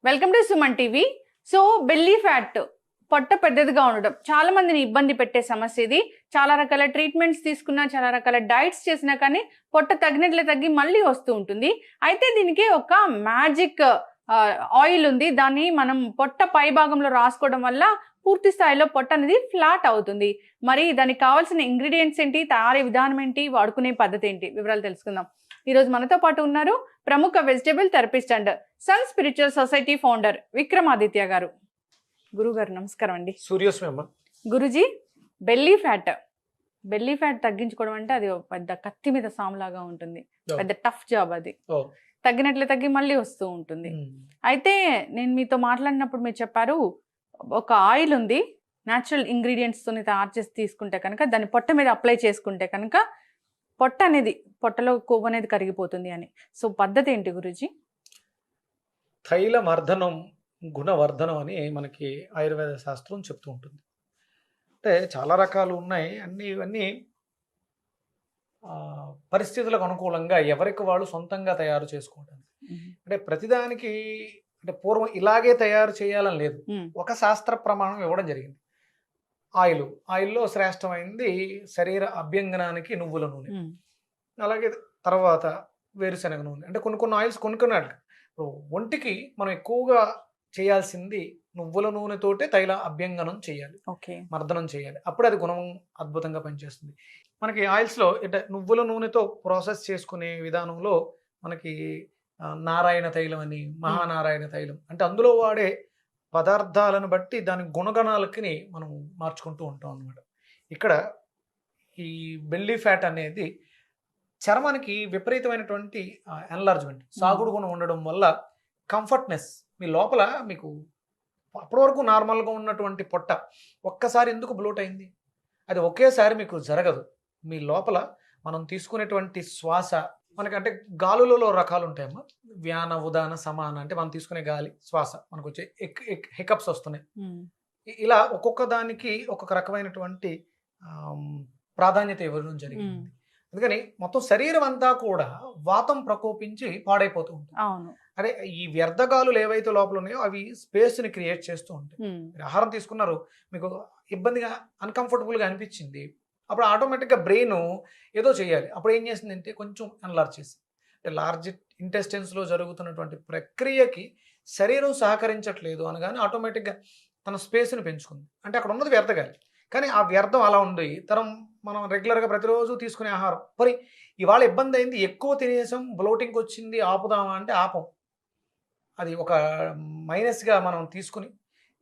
Welcome to Suman TV. So belly fat, పొట్ట పెద్దదిగా ఉండడం చాలా మందిని ఇబ్బంది పెట్టే సమస్య ఇది. చాలా రకాల ట్రీట్మెంట్స్ తీసుకున్నా, చాలా రకాల డైట్స్ చేసినా కానీ పొట్ట తగ్గినట్లే తగ్గి మళ్ళీ వస్తూ ఉంటుంది. అయితే దీనికి ఒక మ్యాజిక్ ఆయిల్ ఉంది. దాన్ని మనం పొట్ట పై భాగంలో రాసుకోవడం వల్ల పూర్తి స్థాయిలో పొట్ట అనేది ఫ్లాట్ అవుతుంది. మరి దానికి కావాల్సిన ఇంగ్రీడియంట్స్ ఏంటి, తయారీ విధానం ఏంటి, వాడుకునే పద్ధతి ఏంటి, వివరాలు తెలుసుకుందాం. ఈ రోజు మనతో పాటు ఉన్నారు ప్రముఖ vegetable therapist and sun spiritual society founder Vikramaditya గారు. గురుగారు నమస్కారం అండి. సూర్యోస్మి. గురుజీ, బెల్లీ ఫ్యాట్ తగ్గించుకోవడం అంటే అది పెద్ద కత్తి మీద సాములాగా ఉంటుంది. పెద్ద టఫ్ జాబ్ అది. తగ్గినట్లే తగ్గి మళ్ళీ వస్తూ ఉంటుంది. అయితే నేను మీతో మాట్లాడినప్పుడు మీరు చెప్పారు ఒక ఆయిల్ ఉంది, న్యాచురల్ ఇంగ్రీడియంట్స్ తోని తయారు చేసి తీసుకుంటే కనుక, దాన్ని పొట్ట మీద అప్లై చేసుకుంటే కనుక పొట్టలో కొవ్వు అనేది కరిగిపోతుంది అని. సో పద్ధతి ఏంటి గురుజీ? తైలమర్ధనం గుణవర్ధనం అని మనకి ఆయుర్వేద శాస్త్రం చెప్తూ ఉంటుంది. అంటే చాలా రకాలు ఉన్నాయి, ఇవన్నీ పరిస్థితులకు అనుకూలంగా ఎవరికి వాళ్ళు సొంతంగా తయారు చేసుకోవడానికి. అంటే ప్రతిదానికి అంటే పూర్వం ఇలాగే తయారు చేయాలని లేదు, ఒక శాస్త్ర ప్రమాణం ఇవ్వడం జరిగింది. ఆయిల్లో శ్రేష్టమైంది శరీర అభ్యంగనానికి నువ్వుల నూనె, అలాగే తర్వాత వేరుశనగ నూనె. అంటే కొన్ని ఆయిల్స్ కొనుక్కున్నాడు. ఒంటికి మనం ఎక్కువగా చేయాల్సింది నువ్వుల నూనెతోటే తైల అభ్యంగనం చేయాలి, మర్దనం చేయాలి. అప్పుడు అది గుణం అద్భుతంగా పనిచేస్తుంది. మనకి ఆయిల్స్లో అంటే నువ్వుల నూనెతో ప్రాసెస్ చేసుకునే విధానంలో మనకి నారాయణ తైలం అని, మహానారాయణ తైలం, అంటే అందులో వాడే పదార్థాలను బట్టి దాని గుణగణాలకి మనం మార్చుకుంటూ ఉంటాం అన్నమాట. ఇక్కడ ఈ బెల్లీ ఫ్యాట్ అనేది చర్మానికి విపరీతమైనటువంటి ఎన్లార్జ్మెంట్, సాగుడు గుణం ఉండడం వల్ల కంఫర్ట్నెస్, మీ లోపల మీకు అప్పటి వరకు నార్మల్గా ఉన్నటువంటి పొట్ట ఒక్కసారి ఎందుకు బ్లోట్ అయింది, అది ఒకేసారి మీకు జరగదు. మీ లోపల మనం తీసుకునేటువంటి శ్వాస, మనకంటే గాలులలో రకాలు ఉంటాయమ్మా, వ్యాన ఉదాన సమాన. అంటే మనం తీసుకునే గాలి శ్వాస మనకు వచ్చే హికప్స్ వస్తున్నాయి. ఇలా ఒక్కొక్క దానికి ఒక్కొక్క రకమైనటువంటి ప్రాధాన్యత ఇవ్వడం జరిగింది. అందుకని మొత్తం శరీరం అంతా కూడా వాతం ప్రకోపించి పాడైపోతూ ఉంటుంది. అదే ఈ వ్యర్థగాలులు ఏవైతే లోపల ఉన్నాయో అవి స్పేస్ని క్రియేట్ చేస్తూ ఉంటాయి. మీరు ఆహారం తీసుకున్నారు, మీకు ఇబ్బందిగా అన్కంఫర్టబుల్గా అనిపించింది, అప్పుడు ఆటోమేటిక్గా బ్రెయిన్ ఏదో చేయాలి. అప్పుడు ఏం చేసిందంటే కొంచెం ఎన్లార్జ్ చేసి, అంటే లార్జ్ ఇంటెస్టైన్స్లో జరుగుతున్నటువంటి ప్రక్రియకి శరీరం సహకరించట్లేదు అనగానే ఆటోమేటిక్గా తన స్పేస్ని పెంచుకుంది. అంటే అక్కడ ఉన్నది వ్యర్థగాలి, కానీ ఆ వ్యర్థం అలా ఉంది. మనం రెగ్యులర్గా ప్రతిరోజు తీసుకునే ఆహారం, మరి ఇవాళ ఇబ్బంది అయింది, ఎక్కువ తినేసాం, బ్లోటింగ్కి వచ్చింది, ఆపుదామా అంటే ఆపం. అది ఒక మైనస్గా మనం తీసుకుని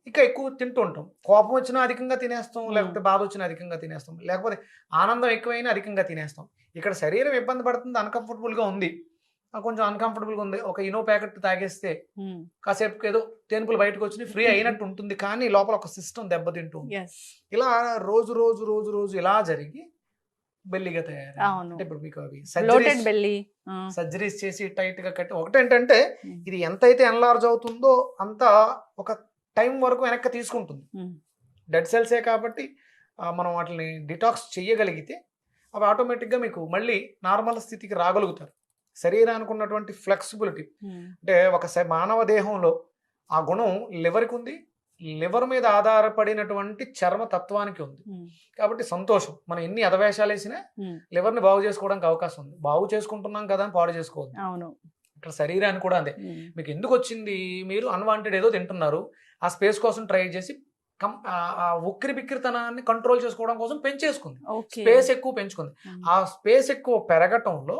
ఇంకా ఎక్కువ తింటూ ఉంటాం. కోపం వచ్చినా అధికంగా తినేస్తాం, లేకపోతే బాధ వచ్చినా అధికంగా తినేస్తాం, లేకపోతే ఆనందం ఎక్కువైనా అధికంగా తినేస్తాం. ఇక్కడ శరీరం ఇబ్బంది పడుతుంది, అన్కంఫర్టబుల్గా ఉంది, కొంచెం అన్కంఫర్టబుల్గా ఉంది, ఒక ఇనో ప్యాకెట్ తాగేస్తే కాసేపు ఏదో తేనుపులు బయటకు వచ్చి ఫ్రీ అయినట్టు ఉంటుంది, కానీ లోపల ఒక సిస్టమ్ దెబ్బతింటూ ఉంటుంది. ఇలా రోజు రోజు రోజు రోజు ఇలా జరిగి బెల్లిగా తయారు. అంటే ఇప్పుడు మీకు అవి సర్జరీస్ చేసి టైట్ గా కట్టి, ఒకటేంటంటే ఇది ఎంతైతే ఎన్లార్జ్ అవుతుందో అంత ఒక టైం వరకు వెనక్కి తీసుకుంటుంది. డెడ్ సెల్సే కాబట్టి మనం వాటిని డిటాక్స్ చేయగలిగితే అవి ఆటోమేటిక్గా మీకు మళ్ళీ నార్మల్ స్థితికి రాగలుగుతారు. శరీరానికి ఉన్నటువంటి ఫ్లెక్సిబిలిటీ, అంటే ఒక మానవ దేహంలో ఆ గుణం లివర్కి ఉంది, లివర్ మీద ఆధారపడినటువంటి చర్మ తత్వానికి ఉంది. కాబట్టి సంతోషం, మనం ఎన్ని అధవేషాలు వేసినా లివర్ని బాగు చేసుకోవడానికి అవకాశం ఉంది. బాగు చేసుకుంటున్నాం కదా అని పాడు చేసుకోవద్దు. ఇక్కడ శరీరాన్ని కూడా అంతే. మీకు ఎందుకు వచ్చింది, మీరు అన్వాంటెడ్ ఏదో తింటున్నారు, ఆ స్పేస్ కోసం ట్రై చేసి ఆ ఉక్కిరి బిక్కిరితనాన్ని కంట్రోల్ చేసుకోవడం కోసం పెంచేసుకుంది, స్పేస్ ఎక్కువ పెంచుకుంది. ఆ స్పేస్ ఎక్కువ పెరగటంలో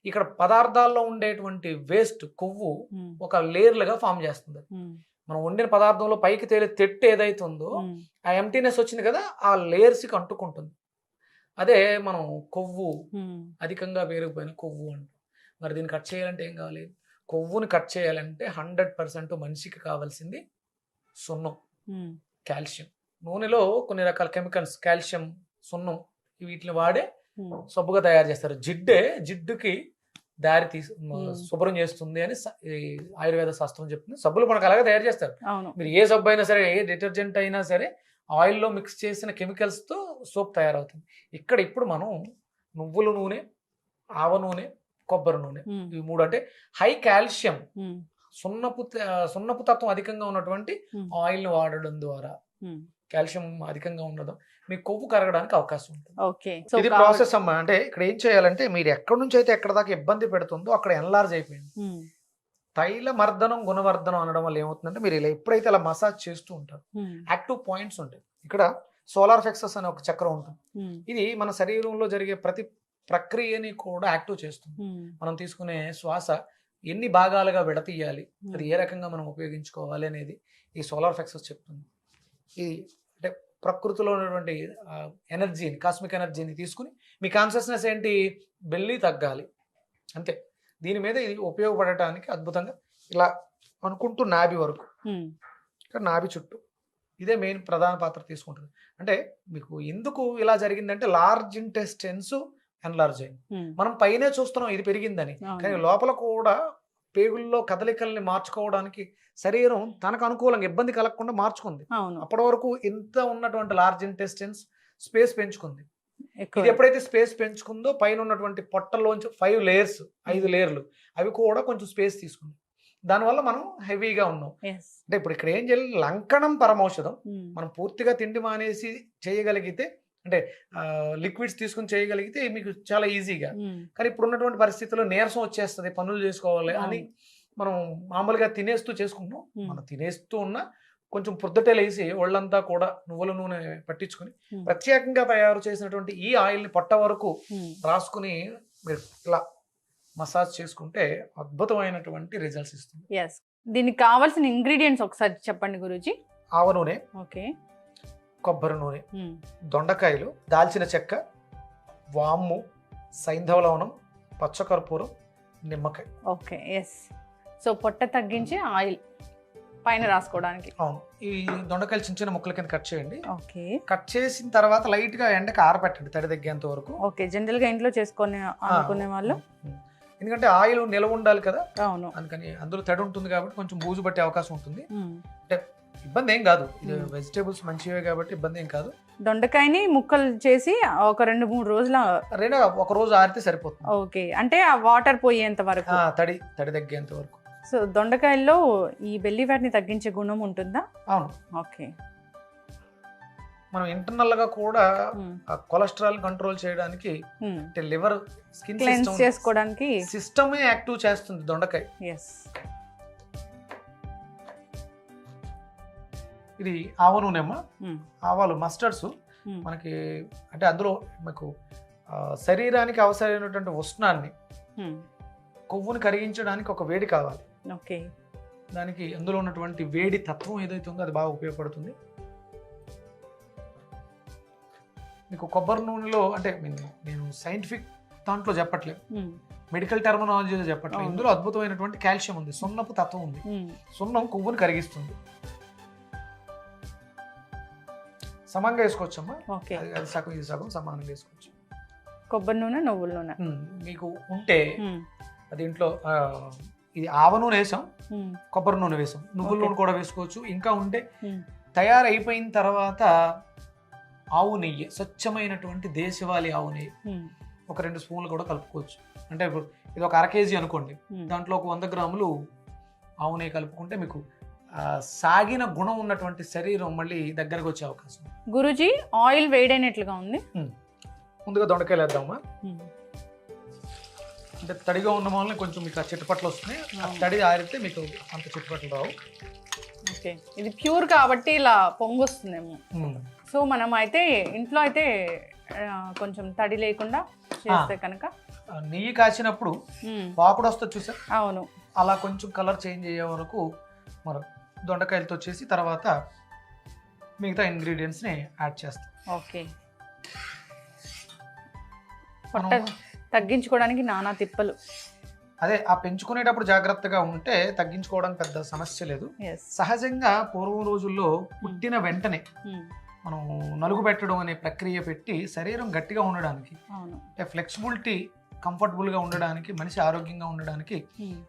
ఇక్కడ పదార్థాల్లో ఉండేటువంటి వేస్ట్ కొవ్వు ఒక లేయర్లుగా ఫామ్ చేస్తుంది. మనం వండిన పదార్థంలో పైకి తేలే తెట్టు ఏదైతే ఉందో ఆ ఎంటీనెస్ వచ్చింది కదా, ఆ లేయర్స్కి అంటుకుంటుంది. అదే మనం కొవ్వు, అధికంగా పేరుకుపోయిన కొవ్వు అంటాం. మరి దీన్ని కట్ చేయాలంటే ఏం కావాలి? కొవ్వుని కట్ చేయాలంటే 100% మనిషికి కావాల్సింది సున్నం, కాల్షియం. నూనెలో కొన్ని రకాల కెమికల్స్, కాల్షియం, సున్నం, వీటిని వాడే సబ్బుగా తయారు చేస్తారు. జిడ్డుకి దారి శుభ్రం చేస్తుంది అని ఆయుర్వేద శాస్త్రం చెప్తుంది. సబ్బులు మనకు అలాగే తయారు చేస్తారు. మీరు ఏ సబ్బు అయినా సరే, ఏ డిటర్జెంట్ అయినా సరే, ఆయిల్లో మిక్స్ చేసిన కెమికల్స్తో సోప్ తయారవుతుంది. ఇప్పుడు మనం నువ్వుల నూనె, ఆవ నూనె, కొబ్బరి నూనె, ఇవి మూడు అంటే హై కాల్షియం సున్నపు తత్వం అధికంగా ఉన్నటువంటి ఆయిల్ ని వాడడం ద్వారా కాల్షియం అధికంగా ఉండడం మీకు కొవ్వు కరగడానికి అవకాశం ఉంటుంది. ఓకే, ఇది ప్రాసెస్ అమ్మా. అంటే ఇక్కడ ఏం చేయాలంటే మీరు ఎక్కడి నుంచి అయితే ఎక్కడ దాకా ఇబ్బంది పెడుతుందో అక్కడ ఎన్లార్జ్ అయిపోయింది. తైల మర్దనం గుణవర్ధనం అనడం వల్ల ఏమవుతుందంటే మీరు ఇలా ఎప్పుడైతే అలా మసాజ్ చేస్తూ ఉంటారు యాక్టివ్ పాయింట్స్ ఉంటాయి. ఇక్కడ సోలార్ ప్లెక్సస్ అనే ఒక చక్రం ఉంటుంది. ఇది మన శరీరంలో జరిగే ప్రతి ప్రక్రియని కూడా యాక్టివ్ చేస్తుంది. మనం తీసుకునే శ్వాస ఎన్ని భాగాలుగా విడతీయాలి, అది ఏ రకంగా మనం ఉపయోగించుకోవాలి అనేది ఈ సోలార్ ప్లెక్సస్ చెప్తుంది. ఇది అంటే ప్రకృతిలో ఉన్నటువంటి ఎనర్జీని, కాస్మిక్ ఎనర్జీని తీసుకుని మీ కాన్షియస్నెస్ ఏంటి, బెల్లి తగ్గాలి అంతే. దీని మీద ఇది ఉపయోగపడటానికి అద్భుతంగా ఇలా అనుకుంటూ నాభి వరకు, ఇక్కడ నాభి చుట్టూ ఇదే మెయిన్ ప్రధాన పాత్ర తీసుకుంటుంది. అంటే మీకు ఎందుకు ఇలా జరిగిందంటే లార్జ్ ఇంటెస్టైన్స్ ఎన్లార్జ్ అయింది. మనం పైనే చూస్తున్నాం ఇది పెరిగిందని, కానీ లోపల కూడా పేగుల్లో కదలికల్ని మార్చుకోవడానికి శరీరం తనకు అనుకూలంగా ఇబ్బంది కలగకుండా మార్చుకుంది. అప్పటి వరకు ఇంత ఉన్నటువంటి లార్జ్ ఇంటెస్టైన్స్ స్పేస్ పెంచుకుంది. ఇది ఎప్పుడైతే స్పేస్ పెంచుకుందో పైన ఉన్నటువంటి పొట్టలోంచి 5 లేయర్లు అవి కూడా కొంచెం స్పేస్ తీసుకుంది. దానివల్ల మనం హెవీగా ఉన్నాం. అంటే ఇప్పుడు ఇక్కడ ఏం చేయాలి, లంకణం పరమౌషధం. మనం పూర్తిగా తిండి మానేసి చేయగలిగితే, అంటే లిక్విడ్స్ తీసుకుని చేయగలిగితే మీకు చాలా ఈజీగా. కానీ ఇప్పుడు ఉన్నటువంటి పరిస్థితుల్లో నీరసం వచ్చేస్తుంది, పనులు చేసుకోవాలి అని మనం మామూలుగా తినేస్తూ చేసుకుంటున్నాం. మనం తినేస్తూ ఉన్నా కొంచెం పొద్దుటేలేసి ఒళ్ళంతా కూడా నువ్వుల నూనె పట్టించుకుని ప్రత్యేకంగా తయారు చేసినటువంటి ఈ ఆయిల్ని పొట్ట వరకు రాసుకుని మీరు ఇలా మసాజ్ చేసుకుంటే అద్భుతమైనటువంటి రిజల్ట్స్ ఇస్తుంది. దీనికి కావాల్సిన ఇంగ్రీడియంట్స్ ఒకసారి చెప్పండి గురూజీ. ఆవ నూనె, ఓకే, కొబ్బరి నూనె, దొండకాయలు, దాల్చిన చెక్క, వాము, సైంధవ లవణం, పచ్చకర్పూరం, నిమ్మకాయ. ఓకే, సో పొట్ట తగ్గించి ఆయిల్ పైన రాసుకోవడానికి. అవును, ఈ దొండకాయలు చిన్న చిన్న ముక్కల కింద కట్ చేయండి. ఓకే, కట్ చేసిన తర్వాత లైట్ గా ఎండకి ఆరబెట్టండి తడి తగ్గేంత వరకు. ఓకే, జనరల్ గా ఇంట్లో చేసుకునే అనుకునే వాళ్ళు, ఎందుకంటే ఆయిల్ నిల్వ ఉండాలి కదా. అవును, అందుకని అందులో తడి ఉంటుంది కాబట్టి కొంచెం బూజు పట్టే అవకాశం ఉంటుంది. అంటే ఇబ్బంది ఏం కాదు, ఇది వెజిటేబుల్స్ మంచివే కాబట్టి ఇబ్బంది ఏం కాదు. దొండకాయని ముక్కలు చేసి ఒక 2-3 రోజుల ఒక రోజు ఆరితే సరిపోతుంది. ఓకే, అంటే ఆ వాటర్ పోయేంత వరకు, తడి తగ్గేంత వరకు. సో దొండకాయల్లో ఈ బెల్లీ ఫ్యాట్ ని తగ్గించే గుణం ఉంటుందా? అవును. ఓకే, మనం ఇంటర్నల్ గా కూడా కొలెస్ట్రాల్ కంట్రోల్ చేయడానికి, అంటే లివర్, స్కిన్ క్లెన్స్ చేసుకోవడానికి సిస్టమే యాక్టివ్ చేస్తుంది దొండకాయ. ఇది ఆవ నూనెమ్మా. ఆవాలు, మస్టర్డ్స్ మనకి అంటే అందులో మీకు శరీరానికి అవసరమైనటువంటి ఉష్ణాన్ని, కొవ్వుని కరిగించడానికి ఒక వేడి కావాలి. ఓకే, దానికి అందులో ఉన్నటువంటి వేడి తత్వం ఏదైతే ఉందో అది బాగా ఉపయోగపడుతుంది. మీకు కొబ్బరి నూనెలో, అంటే నేను సైంటిఫిక్ దాంట్లో చెప్పట్లేదు, మెడికల్ టర్మినాలజీలో చెప్పట్లేదు, ఇందులో అద్భుతమైనటువంటి కాల్షియం ఉంది, సున్నపు తత్వం ఉంది. సున్నం కొవ్వుని కరిగిస్తుంది. సమానంగా వేసుకోవచ్చమ్మా. అది సగం ఇది సగం సమానంగా వేసుకోవచ్చు. కొబ్బరి నూనె, నువ్వుల నూనె మీకు ఉంటే దీంట్లో ఇది ఆవ నూనె వేసాం, కొబ్బరి నూనె వేసాం, నువ్వుల నూనె కూడా వేసుకోవచ్చు. ఇంకా ఉంటే తయారైపోయిన తర్వాత ఆవు నెయ్యి, స్వచ్ఛమైనటువంటి దేశవాళీ ఆవు నెయ్యి ఒక 2 స్పూన్లు కూడా కలుపుకోవచ్చు. అంటే ఇప్పుడు ఇది ఒక 1/2 కేజీ అనుకోండి, దాంట్లో ఒక 100 గ్రాములు ఆవు నెయ్యి కలుపుకుంటే మీకు సాగిన గుణం ఉన్నటువంటి శరీరం మళ్ళీ దగ్గరకు వచ్చే అవకాశం. గురూజీ, ఆయిల్ వేడైనట్లుగా ఉంది. ముందుగా దొండకాయలు వేద్దామా. అంటే తడిగా ఉన్న వాళ్ళని కొంచెం మీకు ఆ చిట్టుపట్లు వస్తున్నాయి, తడి ఆరితే మీకు అంత చిట్టుపట్లు రావు. ఓకే, ఇది ప్యూర్ కాబట్టి ఇలా పొంగు వస్తుందేమో. సో మనం అయితే ఇంట్లో అయితే కొంచెం తడి లేకుండా చేస్తే కనుక, నెయ్యి కాచినప్పుడు వాకుడు వస్తుంది చూసా. అవును, అలా కొంచెం కలర్ చేంజ్ అయ్యే వరకు మనం దొండకాయలతో చేసి తర్వాత మిగతా ఇంగ్రీడియంట్స్ని యాడ్ చేస్తాం. ఓకే, పొట్ట తగ్గించుకోవడానికి నానా తిప్పలు. అదే ఆ పెంచుకునేటప్పుడు జాగ్రత్తగా ఉంటే తగ్గించుకోవడానికి పెద్ద సమస్య లేదు. సహజంగా పూర్వం రోజుల్లో పుట్టిన వెంటనే మనం నలుగు పెట్టడం అనే ప్రక్రియ పెట్టి శరీరం గట్టిగా ఉండడానికి, అంటే ఫ్లెక్సిబిలిటీ, కంఫర్టబుల్గా ఉండడానికి, మనిషి ఆరోగ్యంగా ఉండడానికి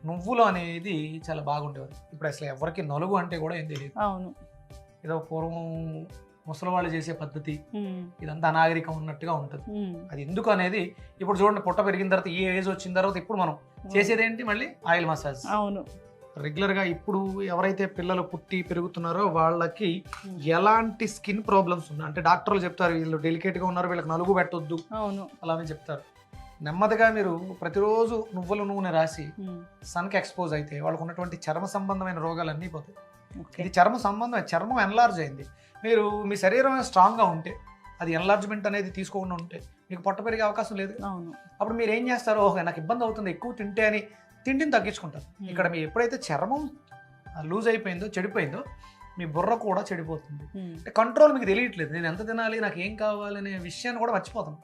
నువ్వులు అనేది చాలా బాగుండేవారు. ఇప్పుడు అసలు ఎవరికి నలుగు అంటే కూడా ఏం తెలియదు. ఏదో పూర్వం ముసలి వాళ్ళు చేసే పద్ధతి, ఇదంతా అనాగరికం ఉన్నట్టుగా ఉంటుంది. అది ఎందుకు అనేది ఇప్పుడు చూడండి, పొట్ట పెరిగిన తర్వాత, ఈ ఏజ్ వచ్చిన తర్వాత ఇప్పుడు మనం చేసేది ఏంటి, మళ్ళీ ఆయిల్ మసాజ్. అవును, రెగ్యులర్గా ఇప్పుడు ఎవరైతే పిల్లలు పుట్టి పెరుగుతున్నారో వాళ్ళకి ఎలాంటి స్కిన్ ప్రాబ్లమ్స్ ఉన్నాయి అంటే డాక్టర్లు చెప్తారు వీళ్ళు డెలికేట్గా ఉన్నారు వీళ్ళకి నలుగు పెట్టొద్దు అవును. అలానే చెప్తారు. నెమ్మదిగా మీరు ప్రతిరోజు నువ్వుల నూనె రాసి సన్కి ఎక్స్పోజ్ అయితే వాళ్ళకు ఉన్నటువంటి చర్మ సంబంధమైన రోగాలన్నీ పోతాయి. ఇది చర్మ సంబంధం, చర్మం ఎన్లార్జ్ అయింది. మీరు మీ శరీరం స్ట్రాంగ్గా ఉంటే అది ఎన్లార్జ్మెంట్ అనేది తీసుకోకుండా ఉంటే మీకు పొట్ట పెరిగే అవకాశం లేదు. అప్పుడు మీరు ఏం చేస్తారు, ఓకే నాకు ఇబ్బంది అవుతుంది ఎక్కువ తింటే అని తిండిని తగ్గించుకుంటారు. ఇక్కడ మీ ఎప్పుడైతే చర్మం లూజ్ అయిపోయిందో చెడిపోయిందో మీ బుర్ర కూడా చెడిపోతుంది. అంటే కంట్రోల్ మీకు తెలియట్లేదు, నేను ఎంత తినాలి నాకు ఏం కావాలి అనే విషయాన్ని కూడా మర్చిపోతాం.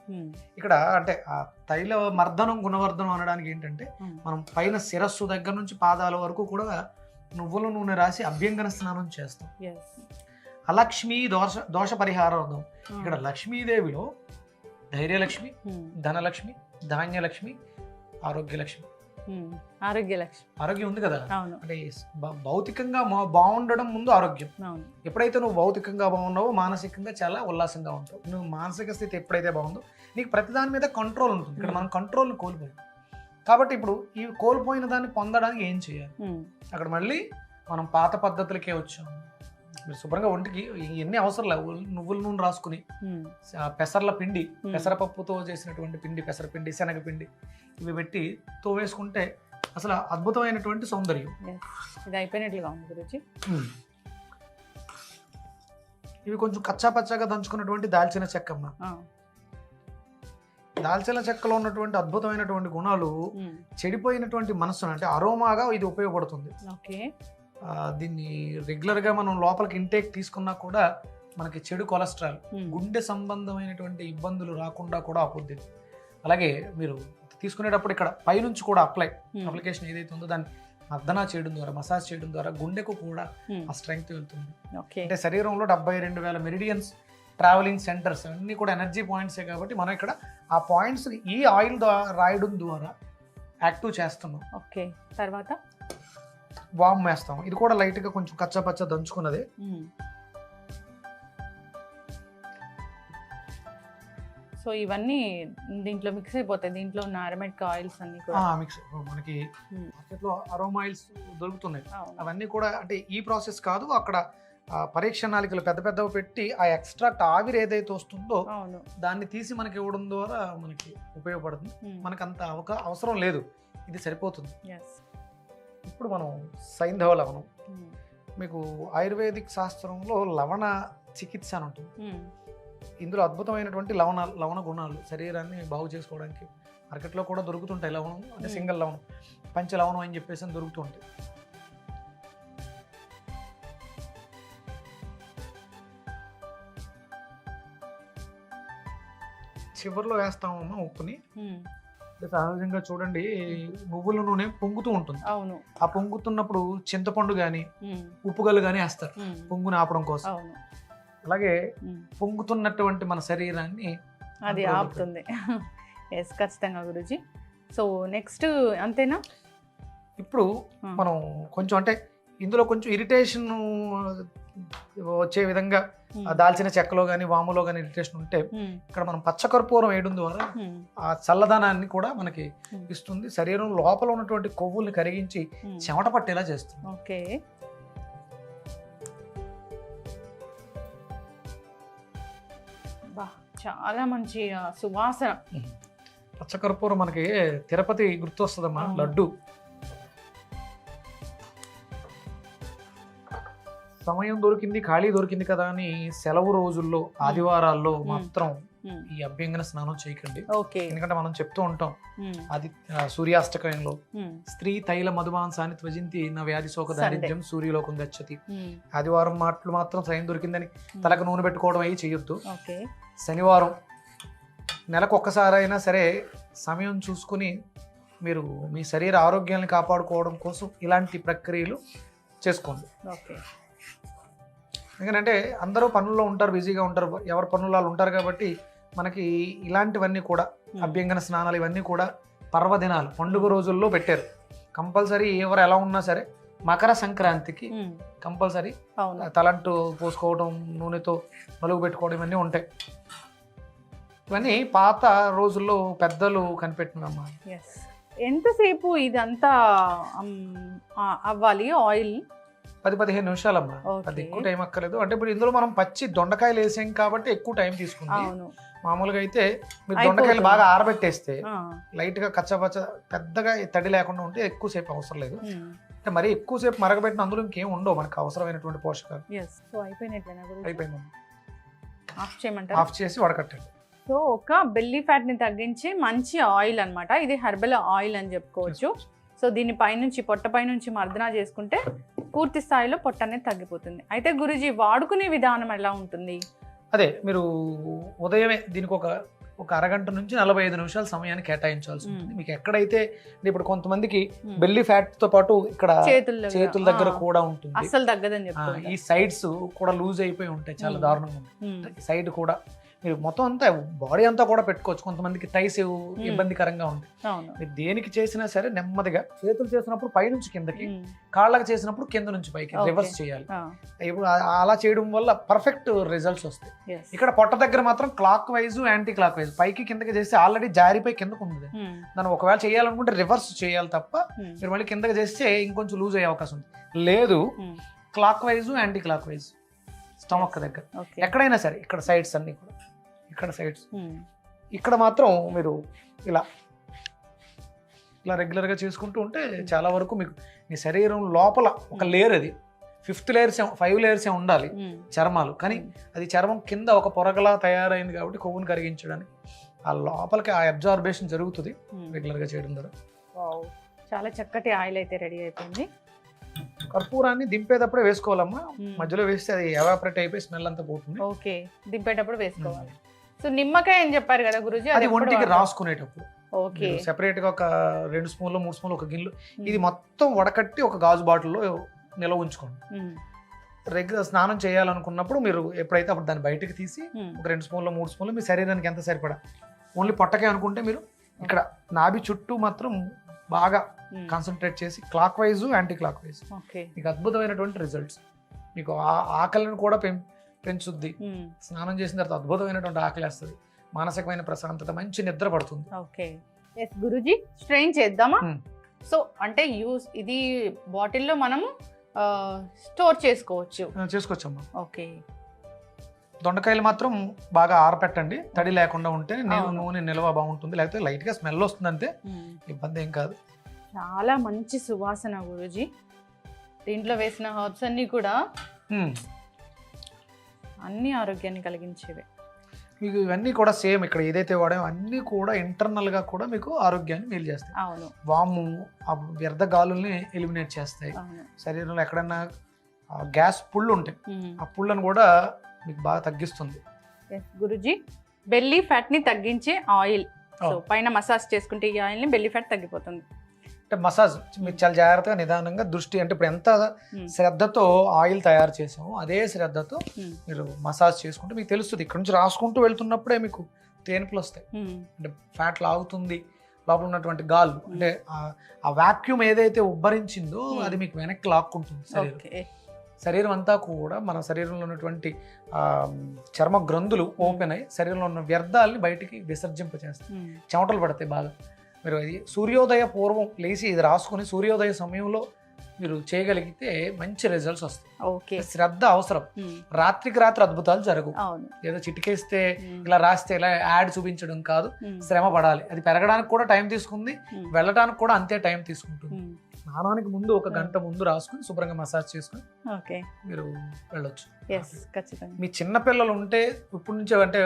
ఇక్కడ అంటే ఆ తైల మర్దనం గుణవర్ధనం అనడానికి ఏంటంటే మనం పైన శిరస్సు దగ్గర నుంచి పాదాల వరకు కూడా నువ్వుల నూనె రాసి అభ్యంగన స్నానం చేస్తాం. అలక్ష్మి దోష పరిహారార్థం. ఇక్కడ లక్ష్మీదేవిలో ధైర్యలక్ష్మి, ధనలక్ష్మి, ధాన్యలక్ష్మి, ఆరోగ్యలక్ష్మి. ఆరోగ్యం ఉంది కదా, అంటే భౌతికంగా బాగుండడం ముందు ఆరోగ్యం. ఎప్పుడైతే నువ్వు భౌతికంగా బాగున్నావో మానసికంగా చాలా ఉల్లాసంగా ఉంటావు. నువ్వు మానసిక స్థితి ఎప్పుడైతే బాగుందో నీకు ప్రతి దాని మీద కంట్రోల్ ఉంటుంది. ఇక్కడ మనం కంట్రోల్ని కోల్పోయాం కాబట్టి ఇప్పుడు ఈ కోల్పోయిన దాన్ని పొందడానికి ఏం చేయాలి, అక్కడ మళ్ళీ మనం పాత పద్ధతులకే వచ్చాము. మీరు శుభ్రంగా ఒంటికి ఎన్ని అవసరం లేవు, నువ్వుల నూనె రాసుకుని పెసర్ల పిండి, పెసరపప్పుతో చేసినటువంటి పిండి, పెసరపిండి, శనగపిండి ఇవి పెట్టి తోవేసుకుంటే అసలు అద్భుతమైనటువంటి సౌందర్యం. ఇది అయిపోయినట్లుగా ఉంది గురించి. ఇవి కొంచెం కచ్చా పచ్చాగా దంచుకున్నటువంటి దాల్చిన చెక్క అమ్మ. దాల్చిన చెక్కలో ఉన్నటువంటి అద్భుతమైనటువంటి గుణాలు చెడిపోయినటువంటి మనస్సును అంటే అరోమాగా ఇది ఉపయోగపడుతుంది. దీన్ని రెగ్యులర్గా మనం లోపలికి ఇంటేక్ తీసుకున్నా కూడా మనకి చెడు కొలెస్ట్రాల్, గుండె సంబంధమైనటువంటి ఇబ్బందులు రాకుండా కూడా ఆపుద్ది. అలాగే మీరు తీసుకునేటప్పుడు ఇక్కడ పైనుంచి కూడా అప్లికేషన్ ఏదైతే ఉందో దాన్ని మర్దనా చేయడం ద్వారా, మసాజ్ చేయడం ద్వారా గుండెకు కూడా ఆ స్ట్రెంగ్త్ వెళ్తుంది. అంటే శరీరంలో 72,000 మెరిడియన్స్, ట్రావెలింగ్ సెంటర్స్ అన్నీ కూడా ఎనర్జీ పాయింట్సే కాబట్టి మనం ఇక్కడ ఆ పాయింట్స్ ఈ ఆయిల్ రాయడం ద్వారా యాక్టివ్ చేస్తున్నాం. తర్వాత వామ్ వేస్తాం. ఇది కూడా లైట్గా కొంచెం కచ్చా పచ్చ దంచుకున్నది. సో ఇవన్నీ దీంట్లో మిక్స్ అయిపోతాయి. దీంట్లో ఉన్న అరోమాటిక్ ఆయిల్స్ అన్ని కూడా మిక్స్. మనకి మార్కెట్లో అరోమా ఆయిల్స్ దొరుకుతున్నాయి, అవన్నీ కూడా అంటే ఈ ప్రాసెస్ కాదు, అక్కడ పరీక్ష నాళికలు పెద్ద పెద్దవి పెట్టి ఆ ఎక్స్ట్రాక్ట్ ఆవిరి ఏదైతే వస్తుందో దాన్ని తీసి మనకి ఇవ్వడం ద్వారా మనకి ఉపయోగపడుతుంది. మనకు అంత అవసరం లేదు, ఇది సరిపోతుంది. ఇప్పుడు మనం సైంధవ లవణం, మీకు ఆయుర్వేదిక్ శాస్త్రంలో లవణ చికిత్స అని ఉంటుంది. ఇందులో అద్భుతమైనటువంటి లవణ గుణాలు శరీరాన్ని బాగు చేసుకోవడానికి మార్కెట్లో కూడా దొరుకుతుంటాయి. లవణం అంటే సింగిల్ లవణం, పంచలవణం అని చెప్పేసి దొరుకుతుంటాయి. చివరిలో వేస్తామమ్మా ఉప్పుని. సహజంగా చూడండి నువ్వుల నూనె పొంగుతూ ఉంటుంది, ఆ పొంగుతున్నప్పుడు చింతపండు గాని ఉప్పుగల్లు గాని వేస్తారు పొంగుని ఆపడం కోసం. అలాగే పొంగుతున్నటువంటి మన శరీరాన్ని అది ఆపుతుంది. ఖచ్చితంగా గురూజీ. సో నెక్స్ట్ అంతేనా? ఇప్పుడు మనం కొంచెం అంటే ఇందులో కొంచెం ఇరిటేషన్ వచ్చే విధంగా దాల్చిన చెక్కలో కానీ వాములో కానీ ఇరిటేషన్ ఉంటే ఇక్కడ మనం పచ్చకర్పూరం వేయడం ద్వారా ఆ చల్లదనాన్ని కూడా మనకి ఇస్తుంది. శరీరం లోపల ఉన్నటువంటి కొవ్వుల్ని కరిగించి చెమట పట్టేలా చేస్తుంది. చాలా మంచి సువాసన. పచ్చకర్పూరం మనకి తిరుపతి గుర్తొస్తుందమ్మా, లడ్డు. సమయం దొరికింది, ఖాళీ దొరికింది కదా అని సెలవు రోజుల్లో ఆదివారాల్లో మాత్రం ఈ అభ్యంగన స్నానం చేయకండి. ఎందుకంటే మనం చెప్తూ ఉంటాం అది సూర్యాస్తకయంలో స్త్రీ తైల మధుమాంసాన్ని త్వజింతి నా వ్యాధి శోక దారిద్ర్యం సూర్యలోకం గచ్చతి. ఆదివారం మాటలు మాత్రం సమయం దొరికిందని తలకు నూనె పెట్టుకోవడం అయ్యి చేయొద్దు. శనివారం నెలకు ఒక్కసారైనా సరే సమయం చూసుకుని మీరు మీ శరీర ఆరోగ్యాన్ని కాపాడుకోవడం కోసం ఇలాంటి ప్రక్రియలు చేసుకోండి. ఎందుకంటే అందరూ పనుల్లో ఉంటారు, బిజీగా ఉంటారు, ఎవరి పనులు వాళ్ళు ఉంటారు కాబట్టి మనకి ఇలాంటివన్నీ కూడా అభ్యంగన స్నానాలు ఇవన్నీ కూడా పర్వదినాలు పండుగ రోజుల్లో పెట్టారు. కంపల్సరీ ఎవరు ఎలా ఉన్నా సరే మకర సంక్రాంతికి కంపల్సరీ తలంటు పోసుకోవడం, నూనెతో నలుగు పెట్టుకోవడం ఇవన్నీ ఉంటాయి. ఇవన్నీ పాత రోజుల్లో పెద్దలు కనిపెట్టినమ్మా. ఎంతసేపు ఇదంతా అవ్వాలి ఆయిల్? 10-15 నిమిషాలమ్మా. అది ఎక్కువ టైం అక్కర్లేదు. అంటే ఇప్పుడు ఇందులో మనం పచ్చి దొండకాయలు వేసాం కాబట్టి ఎక్కువ టైం తీసుకుంది. మామూలుగా అయితే మీరు దొండకాయలు బాగా ఆరబెట్టేస్తే లైట్ గా కచ్చపచ్చ పెద్దగా తడి లేకుండా ఉంటే ఎక్కువసేపు అవసరం లేదు. అంటే మరీ ఎక్కువసేపు మరగబెట్టిన అందులో ఇంకేం ఉండవు మనకు అవసరమైనటువంటి పోషకాలు. అయిపోయింది. ఆఫ్ చేసి వడకట్టండి. సో ఒక బెల్లీ ఫ్యాట్ ని తగ్గించి మంచి ఆయిల్ అన్నమాట. ఇది హెర్బల్ ఆయిల్ అని చెప్పుకోవచ్చు. సో దీని పైనుంచి పొట్ట పైనుంచి మర్దన చేసుకుంటే పూర్తి స్థాయిలో పొట్ట అనేది తగ్గిపోతుంది. అయితే గురూజీ వాడుకునే విధానం ఎలా ఉంటుంది? అదే మీరు ఉదయమే దీనికి ఒక అరగంట నుంచి 45 నిమిషాల సమయాన్ని కేటాయించాల్సి ఉంటుంది. మీకు ఎక్కడైతే ఇప్పుడు కొంతమందికి బెల్లీ ఫ్యాట్ తో పాటు ఇక్కడ చేతుల దగ్గర కూడా ఉంటుంది, అసలు తగ్గదని చెప్పి ఈ సైడ్స్ కూడా లూజ్ అయిపోయి ఉంటాయి, చాలా దారుణంగా ఉంటాయి. సైడ్ కూడా మీరు మొత్తం అంతా బాడీ అంతా కూడా పెట్టుకోవచ్చు. కొంతమందికి టైస్ ఇబ్బందికరంగా ఉంటాయి. మీరు దేనికి చేసినా సరే నెమ్మదిగా చేతులు చేసినప్పుడు పైనుంచి కిందకి, కాళ్ళకి చేసినప్పుడు కింద నుంచి పైకి రివర్స్ చేయాలి. ఇప్పుడు అలా చేయడం వల్ల పర్ఫెక్ట్ రిజల్ట్స్ వస్తాయి. ఇక్కడ పొట్ట దగ్గర మాత్రం clock wise anti clock wise పైకి కిందకి చేస్తే ఆల్రెడీ జారిపోయి కిందకు ఉంది. దాన్ని ఒకవేళ చేయాలనుకుంటే రివర్స్ చేయాలి తప్ప మీరు మళ్ళీ కిందకి చేస్తే ఇంకొంచెం లూజ్ అయ్యే అవకాశం ఉంది. లేదు clock wise anti clock wise stomach దగ్గర ఎక్కడైనా సరే, ఇక్కడ సైడ్స్ అన్ని కూడా, ఇక్కడ సైడ్స్ ఇక్కడ మాత్రం మీరు ఇలా రెగ్యులర్గా చేసుకుంటూ ఉంటే చాలా వరకు మీకు మీ శరీరం లోపల ఒక లేయర్, అది 5 లేయర్స్ ఉండాలి చర్మాలు, కానీ అది చర్మం కింద ఒక పొరగలా తయారైంది కాబట్టి కొవ్వును కరిగించడానికి ఆ లోపలికి ఆ అబ్జార్బేషన్ జరుగుతుంది రెగ్యులర్గా చేయడం ద్వారా. చాలా చక్కటి ఆయిల్ అయితే రెడీ అయిపోయింది. కర్పూరాన్ని దింపేటప్పుడే వేసుకోవాలమ్మా, మధ్యలో వేస్తే అది ఎవాపరేట్ అయిపోయి స్మెల్ అంతా పోతుంది. ఓకే, దింపేటప్పుడు వేసుకోవాలి. సో నిమ్మకాయ అని చెప్పారు కదా గురూజీ, అది ఒంటికి రాసుకునేటప్పుడు సెపరేట్ గా ఒక 2 స్పూన్లు 3 స్పూన్లు ఒక గిన్నెలు ఇది మొత్తం వడకట్టి ఒక గాజు బాటిల్లో నిల్వ ఉంచుకోండి. రెగ్యులర్ స్నానం చేయాలనుకున్నప్పుడు మీరు ఎప్పుడైతే అప్పుడు దాన్ని బయటకు తీసి ఒక 2 స్పూన్లు 3 స్పూన్లు మీ శరీరానికి ఎంత సరిపడా, ఓన్లీ పొట్టకే అనుకుంటే మీరు ఇక్కడ నాభి చుట్టూ మాత్రం బాగా కాన్సన్ట్రేట్ చేసి clock wise anti clock wise మీకు అద్భుతమైనటువంటి రిజల్ట్స్. మీకు ఆకలిని కూడా పెంచుద్ది. స్నానం చేసిన తర్వాత అద్భుతమైనటువంటి ఆకలి వేస్తుంది, మానసికమైన ప్రశాంతత, మంచి నిద్ర పడుతుంది. ఓకే గురూజీ, స్ట్రెయిన్ చేద్దామా? సో అంటే ఇది బాటిల్లో మనము స్టోర్ చేసుకోవచ్చమ్మా. ఓకే, దొండకాయలు మాత్రం బాగా ఆరపెట్టండి, తడి లేకుండా ఉంటే నూనె నిల్వ బాగుంటుంది. లేకపోతే లైట్ గా స్మెల్ వస్తుంది అంతే, ఇబ్బంది ఏం కాదు. చాలా మంచి సువాసన గురూజీ. దీంట్లో వేసిన హర్బ్స్ అన్ని కూడా అన్ని ఆరోగ్యాన్ని కలిగించేవే. మీకు ఇవన్నీ కూడా సేమ్ ఇక్కడ ఏదైతే వాడామో అన్నీ కూడా ఇంటర్నల్ గా కూడా మీకు ఆరోగ్యాన్ని మేలు చేస్తాయి. అవును, వాము ఆ వ్యర్థ గాలుల్ని ఎలిమినేట్ చేస్తాయి. శరీరంలో ఎక్కడన్నా గ్యాస్ పుళ్ళు ఉంటాయి, ఆ పుళ్ళను కూడా మీకు బాగా తగ్గిస్తుంది. గురూజీ, బెల్లీ ఫ్యాట్ ని తగ్గించే ఆయిల్, సో పైన మసాజ్ చేసుకుంటే ఈ ఆయిల్ ని బెల్లీ ఫ్యాట్ తగ్గిపోతుంది. అంటే మసాజ్ మీరు చాలా జాగ్రత్తగా నిదానంగా దృష్టి, అంటే ఇప్పుడు ఎంత శ్రద్ధతో ఆయిల్ తయారు చేసామో అదే శ్రద్ధతో మీరు మసాజ్ చేసుకుంటే మీకు తెలుస్తుంది. ఇక్కడ నుంచి రాసుకుంటూ వెళ్తున్నప్పుడే మీకు తేనుపులు వస్తాయి. అంటే ఫ్యాట్ లాగుతుంది, లోపల ఉన్నటువంటి గాలు, అంటే ఆ వాక్యూమ్ ఏదైతే ఉబ్బరించిందో అది మీకు వెనక్కి లాక్కుంటుంది. శరీరం అంతా కూడా మన శరీరంలో ఉన్నటువంటి చర్మ గ్రంథులు ఓపెన్ అయ్యి శరీరంలో ఉన్న వ్యర్థాలని బయటికి విసర్జింపచేస్తాయి. చెమటలు పడతాయి బాగా. మీరు అది సూర్యోదయ పూర్వం లేచి ఇది రాసుకుని సూర్యోదయ సమయంలో మీరు చేయగలిగితే మంచి రిజల్ట్స్ వస్తాయి. శ్రద్ధ అవసరం. రాత్రికి రాత్రి అద్భుతాలు జరగవు. ఏదో చిటికేస్తే ఇలా రాస్తే ఇలా యాడ్ చూపించడం కాదు, శ్రమ పడాలి. అది పెరగడానికి కూడా టైం తీసుకుంది, వెళ్ళడానికి కూడా అంతే టైం తీసుకుంటుంది. స్నానానికి ముందు 1 గంట ముందు రాసుకుని శుభ్రంగా మసాజ్ చేసుకుని మీరు వెళ్ళొచ్చు. మీ చిన్న పిల్లలు ఉంటే ఇప్పుడు నుంచి, అంటే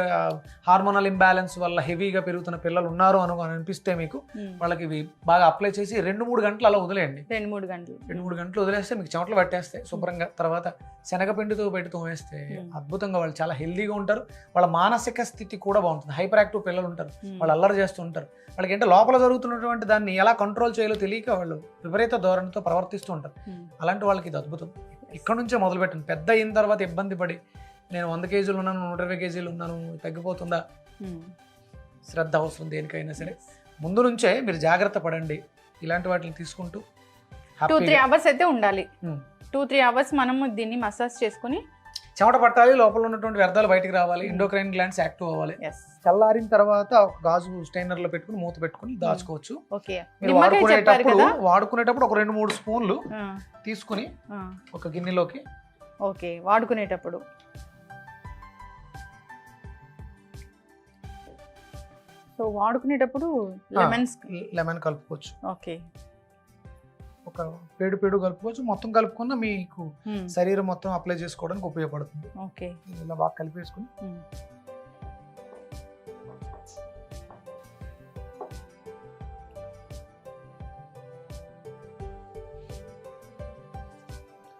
హార్మోనల్ ఇంబ్యాలెన్స్ వల్ల హెవీగా పెరుగుతున్న పిల్లలు ఉన్నారు అని అనిపిస్తే మీకు వాళ్ళకి ఇవి బాగా అప్లై చేసి 2-3 గంటలు అలా వదిలేయండి. 2-3 గంటలు వదిలేస్తే మీకు చెమటలు పట్టేస్తాయి శుభ్రంగా. తర్వాత శనగపిండితో పెడుతూ వేస్తే అద్భుతంగా వాళ్ళు చాలా హెల్దీగా ఉంటారు. వాళ్ళ మానసిక స్థితి కూడా బాగుంటుంది. హైపర్ యాక్టివ్ పిల్లలు ఉంటారు, వాళ్ళు అల్లరి చేస్తూ ఉంటారు. వాళ్ళకి ఏంటంటే లోపల జరుగుతున్నటువంటి దాన్ని ఎలా కంట్రోల్ చేయాలో తెలియక వాళ్ళు విపరీత ధోరణితో ప్రవర్తిస్తూ ఉంటారు. అలాంటి వాళ్ళకి ఇది అద్భుతం. ఇక్కడ నుంచే మొదలు పెట్టండి. పెద్ద అయిన తర్వాత ఇబ్బంది పడి నేను 100 కేజీలు ఉన్నాను, 120 కేజీలు ఉన్నాను, తగ్గిపోతుందా? శ్రద్ధ అవసరం దేనికైనా సరే. ముందు నుంచే మీరు జాగ్రత్త పడండి. ఇలాంటి వాటిని తీసుకుంటూ 2-3 అవర్స్ అయితే ఉండాలి. 2-3 అవర్స్ మనము దీన్ని మసాజ్ చేసుకుని చెమట పట్టాలి, లోపల ఉన్నటువంటి వ్యర్థాలు బయటికి రావాలి, ఎండోక్రైన్ గ్లాండ్స్ యాక్టివ్ అవ్వాలి. ఎస్. చల్లారిన తర్వాత ఒక గాజు స్టైనర్ లో పెట్టుకుని మూత పెట్టుకుని దాచుకోవచ్చు. ఓకే. మీరు నిమ్మకాయ చెప్పారు కదా. వాడుకునేటప్పుడు ఒక 2-3 స్పూన్లు ఆ, తీసుకుని ఆ. ఒక గిన్నెలోకి ఓకే, వాడుకునేటప్పుడు. సో వాడుకునేటప్పుడు లెమన్ కలుపుకోవచ్చు. ఓకే. ఒక పేడు కలుపుకోవచ్చు. మొత్తం కలుపుకున్న మీకు శరీరం మొత్తం అప్లై చేసుకోవడానికి ఉపయోగపడుతుంది. ఓకే. ఇలా బాగా కలిపేసుకుని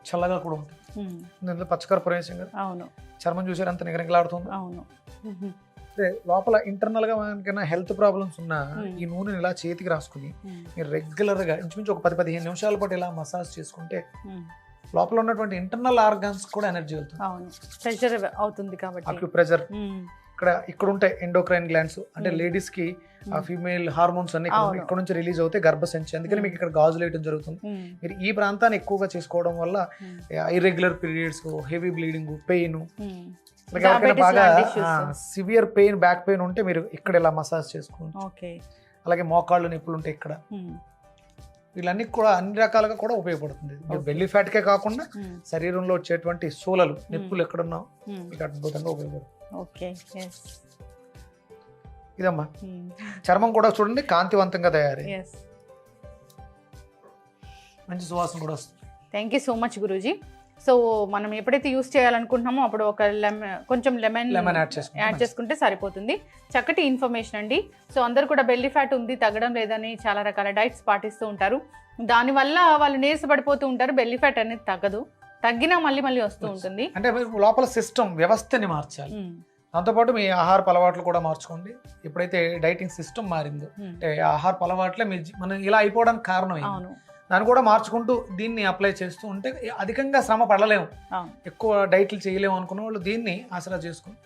చల్లగా కూడా ఉంటుంది. దీంట్లో పచ్చకర్పూరం వేసాం కదా, అవును చర్మం చూసారు అంత నిగనిగలాడుతుంది. అవును. అంటే లోపల ఇంటర్నల్ గా మనకైనా హెల్త్ ప్రాబ్లమ్స్ ఉన్నా ఈ నూనెని ఇలా చేతికి రాసుకుని మీరు రెగ్యులర్ గా ఇంచుమించు ఒక 10-15 నిమిషాల పాటు ఇలా మసాజ్ చేసుకుంటే లోపల ఉన్నటువంటి ఇంటర్నల్ ఆర్గాన్స్ కూడా ఎనర్జీ వెళ్తుంది. అవును, ప్రెషర్ అవుతుంది కాబట్టి. అక్యుప్రెషర్ ఇక్కడ ఉంటాయి ఎండోక్రైన్ గ్లాండ్స్, అంటే లేడీస్ కి ఆ ఫీమేల్ హార్మోన్స్ అన్ని ఇక్కడ నుంచి రిలీజ్ అవుతాయి గర్భసంచి. అందుకని మీకు ఇక్కడ గాజులు వేయడం జరుగుతుంది. మీరు ఈ ప్రాంతాన్ని ఎక్కువగా చేసుకోవడం వల్ల irregular periods, heavy bleeding, pain, బాగా సివియర్ పెయిన్, బ్యాక్ పెయిన్ ఉంటే మీరు ఇక్కడ ఇలా మసాజ్ చేసుకోవచ్చు. అలాగే మోకాళ్ళు నొప్పులు ఉంటాయి ఇక్కడ, వీళ్ళన్నీ కూడా అన్ని రకాలుగా కూడా ఉపయోగపడుతుంది. బెల్లీ ఫ్యాట్ కే కాకుండా శరీరంలో వచ్చేటువంటి సోలలు, నొప్పులు ఎక్కడున్నా మీకు అద్భుతంగా ఉపయోగపడుతుంది. ఇదమ్మా చర్మం కూడా చూడండి కాంతివంతంగా తయారై మంచి సువాసన కూడా వస్తుంది. Thank you so much Guruji. So మనం ఎప్పుడైతే యూస్ చేయాలనుకుంటున్నామో అప్పుడు ఒక కొంచెం లెమన్ యాడ్ చేసుకుంటే సరిపోతుంది. చక్కటి ఇన్ఫర్మేషన్ అండి. సో అందరు కూడా బెల్లీ ఫ్యాట్ ఉంది, తగ్గడం లేదని చాలా రకాల డైట్స్ పాటిస్తూ ఉంటారు. దానివల్ల వాళ్ళు నీరసపడిపోతూ ఉంటారు. బెల్లీ ఫ్యాట్ అనేది తగ్గదు, తగ్గినా మళ్ళీ వస్తూ ఉంటుంది. అంటే లోపల సిస్టమ్ వ్యవస్థని మార్చాలి. దాంతోపాటు మీ ఆహారపు అలవాట్లు కూడా మార్చుకోండి. ఎప్పుడైతే డైటింగ్ సిస్టమ్ మారిందో, అంటే ఆహారపు అలవాట్లే మనం ఇలా అయిపోవడానికి కారణం అయింది. దాన్ని కూడా మార్చుకుంటూ దీన్ని అప్లై చేస్తూ ఉంటే అధికంగా శ్రమ పడలేము, ఎక్కువ డైట్లు చేయలేము అనుకున్న వాళ్ళు దీన్ని ఆసరా చేసుకుని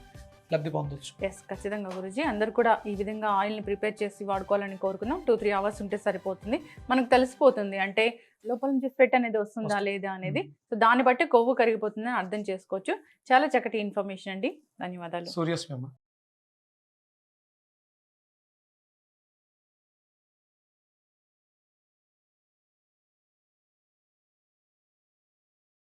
లబ్ధి పొందొచ్చు. ఎస్, ఖచ్చితంగా గురూజీ. అందరు కూడా ఈ విధంగా ఆయిల్ని ప్రిపేర్ చేసి వాడుకోవాలని కోరుకుందాం. 2-3 అవర్స్ ఉంటే సరిపోతుంది. మనకు తెలిసిపోతుంది అంటే లోపల నుంచి స్వెట్ అనేది వస్తుందా లేదా అనేది. సో దాన్ని బట్టి కొవ్వు కరిగిపోతుందని అర్థం చేసుకోవచ్చు. చాలా చక్కటి ఇన్ఫర్మేషన్ అండి. ధన్యవాదాలు. సూర్యస్మి.